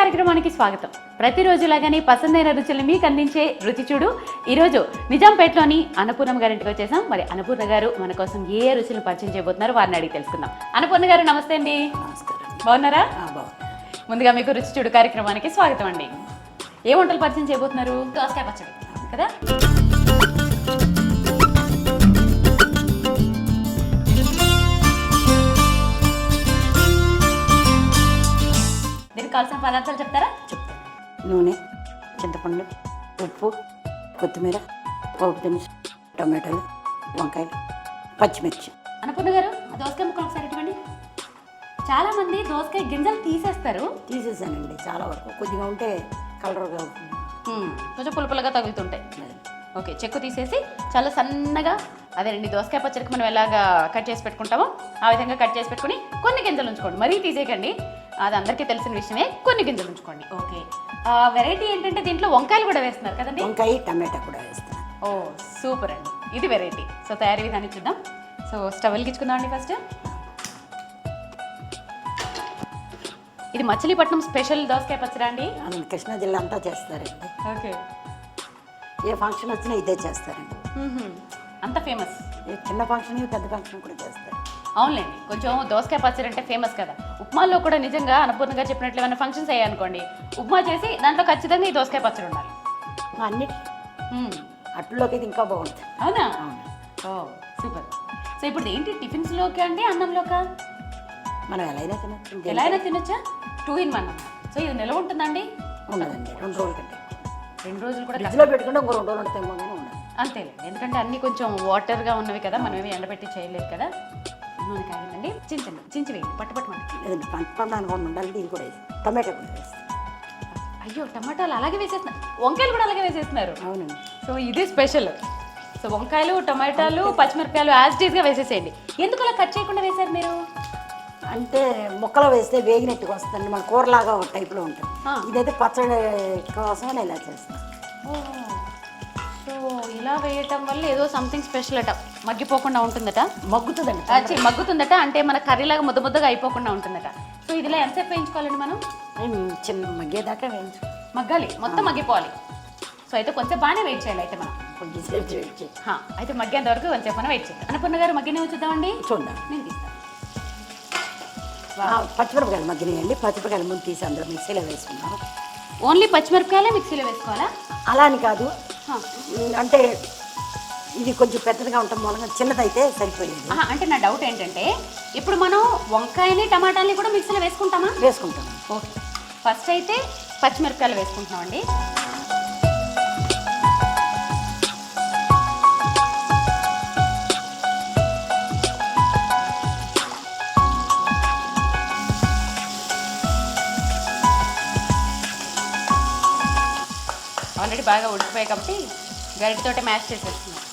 కార్యక్రమానికి స్వాగతం. ప్రతిరోజులాగానే పసందైన రుచులు మీకు అందించే రుచి చూడు. ఈరోజు నిజాంపేటలోని అన్నపూర్ణ గారింటికి వచ్చేసాం. మరి అన్నపూర్ణ గారు మన కోసం ఏ రుచులు పరిచయం చేయబోతున్నారు వారిని అడిగి తెలుసుకుందాం. అన్నపూర్ణ గారు నమస్తే అండి. బాగున్నారా? ముందుగా మీకు రుచి చూడు కార్యక్రమానికి స్వాగతం అండి. ఏ వంటలు పరిచయం చేయబోతున్నారు? దోసకాయ పచ్చడి కదా. దీనికి కావాల్సిన పదార్థాలు చెప్తారా? చెప్తాను. నూనె, చింతపండు, ఉప్పు, కొత్తిమీర, పోపు దినుసు, టొమాటోలు, వంకాయలు, పచ్చిమిర్చి. అన్నపూర్ణ గారు దోసకాయ ముక్కలు ఒకసారి ఇవ్వండి. చాలా మంది దోసకాయ గింజలు తీసేస్తారు. తీసేసానండి చాలా వరకు. కొద్దిగా ఉంటే కలర్గా కొంచెం పులుపులుగా తగులుతుంటాయి. ఓకే, చెక్కు తీసేసి చాలా సన్నగా అదేనండి దోసకాయ పచ్చడికి మనం ఎలాగా కట్ చేసి పెట్టుకుంటామో ఆ విధంగా కట్ చేసి పెట్టుకుని కొన్ని గింజలు ఉంచుకోండి. మరీ తీసేయకండి, అది అందరికీ తెలిసిన విషయమే. కొన్ని గింజలు ఉంచుకోండి. ఓకే, వెరైటీ ఏంటంటే దీంట్లో వంకాయలు కూడా వేస్తున్నారు కదండి. వంకాయ టమాటా కూడా వేస్తాను. ఓ సూపర్ అండి, ఇది వెరైటీ. సో తయారీ విధానం చూద్దాం. సో స్టవ్ వెలిగించుకుందాం అండి. ఫస్ట్ ఇది మచిలీపట్నం స్పెషల్ దోసకాయ పచ్చడి అండి. కృష్ణా జిల్లా అంతా చేస్తారండి. ఓకే, ఏ ఫంక్షన్ వచ్చినా ఇదే చేస్తారండి. అంత ఫేమస్. చిన్న ఫంక్షన్ పెద్ద ఫంక్షన్ కూడా చేస్తారు. అవునులేండి, కొంచెం దోసకాయ పచ్చడి అంటే ఫేమస్ కదా. ఉప్మాలో కూడా నిజంగా అన్నపూర్ణ గారు చెప్పినట్లు ఏమైనా ఫంక్షన్స్ అయ్యాయనుకోండి, ఉప్మా చేసి దాంట్లో ఖచ్చితంగా ఈ దోసకాయ పచ్చడి ఉండాలి. అన్నిటి అట్లోకి ఇది ఇంకా బాగుంటుంది. అవునా? ఓ సూపర్. సో ఇప్పుడు ఏంటి టిఫిన్స్లోకి అండి, అన్నంలోకా? మనం ఎలా అయినా తినచ్చు. ఎలా అయినా తినొచ్చా? 2 in 1. సో ఇది నిల్వ ఉంటుందండి? ఉండదండి, 2 రోజుల కంటే. 2 రోజులు కూడా ఫ్రిడ్జ్లో పెట్టుకుంటే ఇంకో 2 రోజులు ఉంటుందేమో కానీ ఉండదు. అంతేలేండి, ఎందుకంటే అన్నీ కొంచెం వాటర్గా ఉన్నవి కదా, మనం ఏమి ఎండబెట్టి చేయలేదు కదా. నూనె కాగిందండి, చించి వేయండి, పట్టుపట్టమండి. లేదండి, పంచపడానికి ఉండాలి. ఇది కూడా వేసి టమాటా కూడా వేస్తాం. అయ్యో, టమాటాలు అలాగే వేసేస్తున్నారు, వంకాయలు కూడా అలాగే వేసేస్తున్నారు. అవునండి. సో ఇది స్పెషల్. సో వంకాయలు, టమాటాలు, పచ్చిమిరపకాయలు యాజ్ టీజ్గా వేసేసేయండి. ఎందుకు అలా కట్ చేయకుండా వేశారు మీరు? అంటే ముక్కలు వేస్తే వేగినట్టుగా వస్తుందండి, మన కూరలాగా ఒక టైప్లో ఉంటుంది. ఇదైతే పచ్చడి కోసం ఇలా చేస్తాం. సో ఇలా వేయటం వల్ల ఏదో సంథింగ్ స్పెషల్ అట, మగ్గిపోకుండా ఉంటుందట. మగ్గుతుందండి, మగ్గుతుందట, అంటే మన కర్రీలాగా ముద్ద ముద్దగా అయిపోకుండా ఉంటుందట. సో ఇదిలా ఎంతసేపు వేయించుకోవాలండి మనం? చిన్న మగ్గేదాకా వేయించు, మగ్గాలి, మొత్తం మగ్గిపోవాలి. సో అయితే కొంచెం బాగానే వెయిట్ చేయాలి. అయితే మనం కొంచెంసేపు వెయిట్ చేయాలి. అయితే మగ్గేంత వరకు కొంచెం మనం వెయిట్ చేయాలి. అన్నపూర్ణ గారు మగ్గినే చూద్దామండి. చూడండి, నేను తీస్తాను. పచ్చిమిరపకాయలు మగ్గినాయండి. పచ్చిమిరపకాయలు ముందు తీసి అందులో మిక్సీలో వేసుకున్నాం. ఓన్లీ పచ్చిమిరపకాయలే మిక్సీలో వేసుకోవాలా? అలా అని కాదు, అంటే ఇది కొంచెం పెద్దదిగా ఉంటాం మూలంగా చిన్నదైతే సరిపోయేది. అంటే నా డౌట్ ఏంటంటే, ఇప్పుడు మనం వంకాయని టమాటాలని కూడా మిక్సీలో వేసుకుంటామా? వేసుకుంటాం. ఓకే, ఫస్ట్ అయితే పచ్చిమిరపకాయలు వేసుకుంటున్నామండి. ఆల్రెడీ బాగా ఉడికిపోయాయి కాబట్టి గరిటెతోటే మ్యాష్ చేసేస్తున్నాం.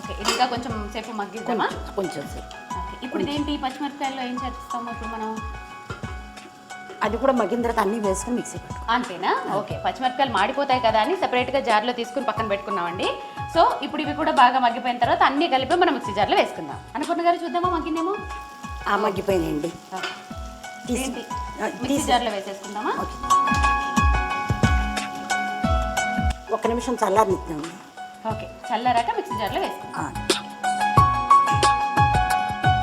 ఓకే, ఇది ఇంకా కొంచెం సేపు మగ్గిద్దామా? కొంచెం సేపు. ఇప్పుడు ఇదేంటి పచ్చిమిరపకాయల్లో ఏం చేస్తాము ఇప్పుడు మనం? అది కూడా మగ్గిన తర్వాత అన్నీ వేసుకుని మిక్సీ పెట్టుకోవాలి. అంతేనా? ఓకే, పచ్చిమిరపకాయలు మాడిపోతాయి కదా అని సెపరేట్గా జార్లో తీసుకుని పక్కన పెట్టుకున్నామండి. సో ఇప్పుడు ఇవి కూడా బాగా మగ్గిపోయిన తర్వాత అన్నీ కలిపి మనం మిక్సీ జార్లో వేసుకుందాం. అన్నపూర్ణ గారు చూద్దామా మగ్గిందేమో? మగ్గిపోయినాయండి, మిక్సీ జార్లో వేసేసుకుందామా? 1 నిమిషం చల్లారనిద్దామండి. ఓకే, చల్లారాక మిక్సీ జార్లో వేసుకుందాం.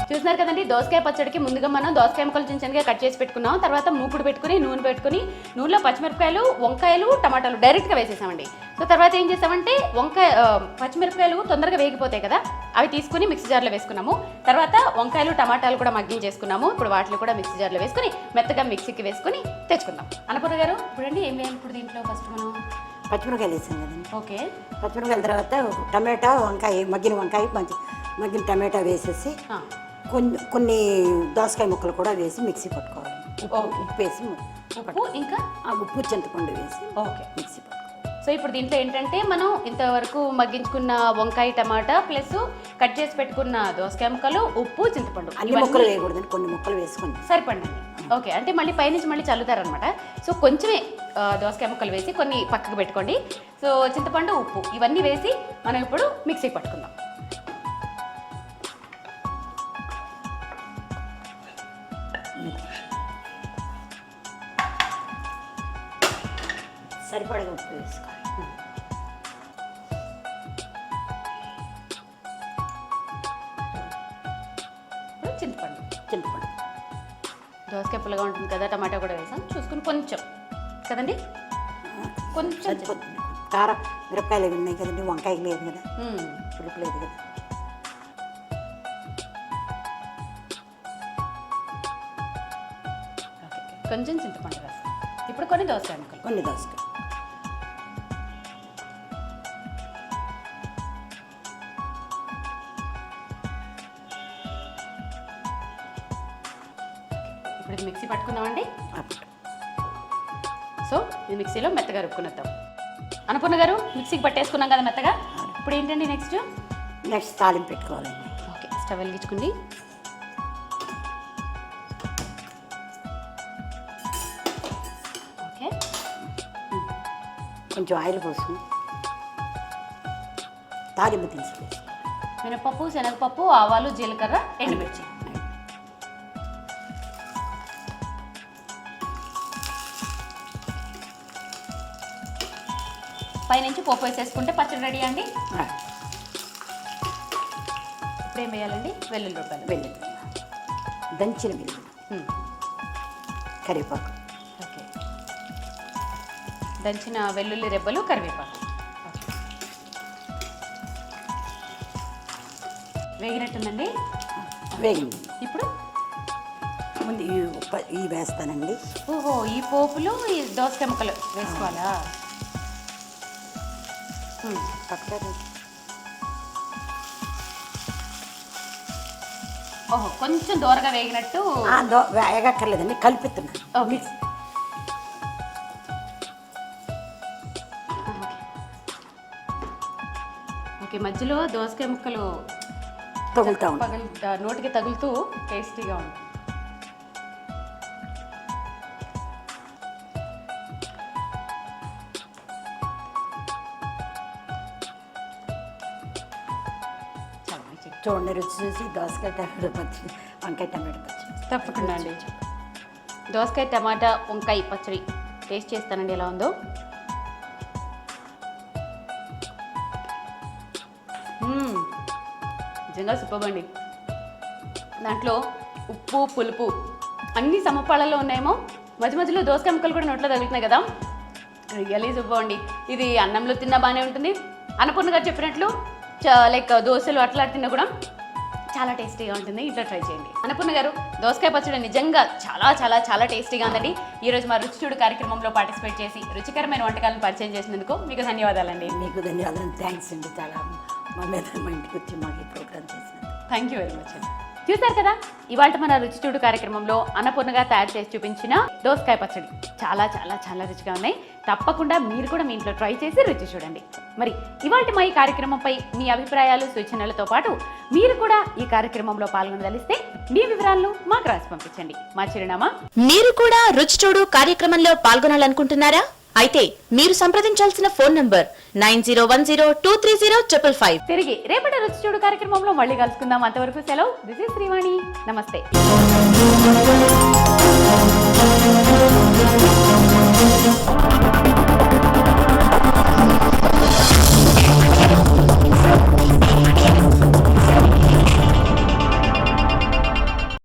చూస్తున్నారు కదండి, దోసకాయ పచ్చడికి ముందుగా మనం దోసకాయ ముక్కలు చిన్న చిన్నగా కట్ చేసి పెట్టుకున్నాం. తర్వాత మూకుడు పెట్టుకుని నూనె పెట్టుకుని నూనెలో పచ్చిమిరపకాయలు, వంకాయలు, టమాటాలు డైరెక్ట్గా వేసేసామండి. సో తర్వాత ఏం చేసామంటే పచ్చిమిరపకాయలు తొందరగా వేగిపోతాయి కదా, అవి తీసుకుని మిక్సీ జార్లో వేసుకున్నాము. తర్వాత వంకాయలు, టమాటాలు కూడా మగ్గించేసుకున్నాము. ఇప్పుడు వాటిని కూడా మిక్సీ జార్లో వేసుకుని మెత్తగా మిక్సీకి వేసుకుని తెచ్చుకుందాం. అన్నపూర్ణ గారు ఇప్పుడండి ఏం వేయాలి ఇప్పుడు దీంట్లో? ఫస్ట్ మనం పచ్చిమిరపకాయలు వేసాం కదండి. ఓకే, పచ్చిమిరపకాయల తర్వాత టమాటా, వంకాయ, మగ్గిన వంకాయ, మగ్గిన టమాటా వేసేసి కొన్ని దోసకాయ ముక్కలు కూడా వేసి మిక్సీ పట్టుకోవాలి. ఉప్పు వేసి, ఉప్పు ఇంకా ఉప్పు చింతపండు వేసి ఓకే మిక్సీ పట్టుకోవాలి. సో ఇప్పుడు దీంట్లో ఏంటంటే మనం ఇంతవరకు మగ్గించుకున్న వంకాయ టమాటా ప్లస్ కట్ చేసి పెట్టుకున్న దోసకాయ ముక్కలు, ఉప్పు, చింతపండు అన్ని ముక్కలు వేయకూడదని కొన్ని ముక్కలు వేసుకుని సరిపడండి. ఓకే, అంటే మళ్ళీ పైనుంచి మళ్ళీ చల్లుతారనమాట. సో కొంచెమే దోసకాయ ముక్కలు వేసి కొన్ని పక్కకు పెట్టుకోండి. సో చింతపండు, ఉప్పు ఇవన్నీ వేసి మనం ఇప్పుడు మిక్సీకి పట్టుకుందాం. సరిపడగా ఉప్పు వేసుకోవాలి. చింతపండు చింతపండు దోసకాయ పుల్లగా ఉంటుంది కదా, టమాటా కూడా వేసాం చూసుకుని కొంచెం కదండి, కొంచెం సరిపోతుంది. కారం మిరపకాయలు అవి ఉన్నాయి కదండి, వంకాయ లేదు కదా, పులుపు లేదు కదా. కొంచెం చింతపండు వేస్తాం. ఇప్పుడు కొన్ని దోసకాయ ముక్కలు, కొన్ని దోసకాయ ఇప్పుడు ఇది మిక్సీ పట్టుకుందామండి. అప్పుడు సో ఇది మిక్సీలో మెత్తగా రుబ్బుకునేద్దాం. అన్నపూర్ణ గారు మిక్సీకి పట్టేసుకున్నాం కదా మెత్తగా. ఇప్పుడు ఏంటండి నెక్స్ట్ తాలింపు పెట్టుకోవాలండి. ఓకే, స్టవ్ వెలిగించుకోండి. ఓకే, కొంచెం ఆయిల్ పోసుకుని తాలింపు దినుసులు మినపప్పు, శనగపప్పు, ఆవాలు, జీలకర్ర, ఎండుమిర్చి. పైనుంచి పోపు వేసేసుకుంటే పచ్చడి రెడీ అండి. ఇప్పుడు ఏం వేయాలండి? వెల్లుల్లి రూపాయలు, వెల్లుల్లి, దంచిన వెల్లుల్లి, కరివేపాకు. ఓకే, దంచిన వెల్లుల్లి రెబ్బలు, కరివేపాకు వేగినట్టుందండి. వేగింది. ఇప్పుడు ముందు ఇవి వేస్తానండి. ఓహో, ఈ పోపులు ఈ దోసకాయ ముక్కలు వేసుకోవాలా? పక్కన ఓహో, కొంచెం దూరగా వేగినట్టు. వేగక్కర్లేదండి, కలుపుతున్నాను. ఓకే, ఓకే, మధ్యలో దోసకాయ ముక్కలు తగులుతూ ఉంటాయి, నోటికి తగులుతూ టేస్టీగా ఉంటుంది. చూడండి, రుచి చూసి దోసకాయ టమాటో పచ్చడి, వంకాయ టమాటో పచ్చడి. తప్పకుండా అండి. దోసకాయ టమాటా వంకాయ పచ్చడి టేస్ట్ చేస్తానండి ఎలా ఉందో. నిజంగా సూపర్ అండి. దాంట్లో ఉప్పు, పులుపు అన్ని సమపాళల్లో ఉన్నాయేమో. మధ్య మధ్యలో దోసకాయ ముక్కలు కూడా నోట్లో తగులుతున్నాయి కదా. రియల్లీ సూపర్ అండి. ఇది అన్నంలో తిన్నా బాగానే ఉంటుంది. అన్నపూర్ణ గారు చెప్పినట్లు లైక్ దోశలు అట్లా తిన్నా కూడా చాలా టేస్టీగా ఉంటుంది. ఇట్లా ట్రై చేయండి. అన్నపూర్ణ గారు, దోసకాయ పచ్చడి నిజంగా చాలా చాలా చాలా టేస్టీగా ఉందండి. ఈరోజు మా రుచి చూడు కార్యక్రమంలో పార్టిసిపేట్ చేసి రుచికరమైన వంటకాలను పరిచయం చేసినందుకు మీకు ధన్యవాదాలండి. మీకు ధన్యవాదాలు, థ్యాంక్స్ అండి. చాలా మా ఇంటికి వచ్చి మాకు ఈ ప్రోగ్రామ్ చేసినందుకు థ్యాంక్ యూ వెరీ మచ్ అండి. చూసారు కదా, ఇవాళ మన రుచి చూడు కార్యక్రమంలో అన్నపూర్ణగా తయారు చేసి చూపించిన దోసకాయ పచ్చడి చాలా చాలా చాలా రుచిగా ఉన్నాయి. తప్పకుండా మీరు కూడా మీ ఇంట్లో ట్రై చేసి రుచి చూడండి. మరి ఇవాళ మా ఈ కార్యక్రమంపై మీ అభిప్రాయాలు, సూచనలతో పాటు మీరు కూడా ఈ కార్యక్రమంలో పాల్గొనదలిస్తే మీ వివరాలను మాకు రాసి పంపించండి. మా చిరునామా. మీరు కూడా రుచి చూడు కార్యక్రమంలో పాల్గొనాలనుకుంటున్నారా? అయితే మీరు సంప్రదించాల్సిన ఫోన్ నంబర్ 9010230555. తిరిగి రేపటి రుచి చూడు కార్యక్రమంలో మళ్ళీ కలుసుకుందాం. అంతవరకు సెలవు. This is Srivani. నమస్తే.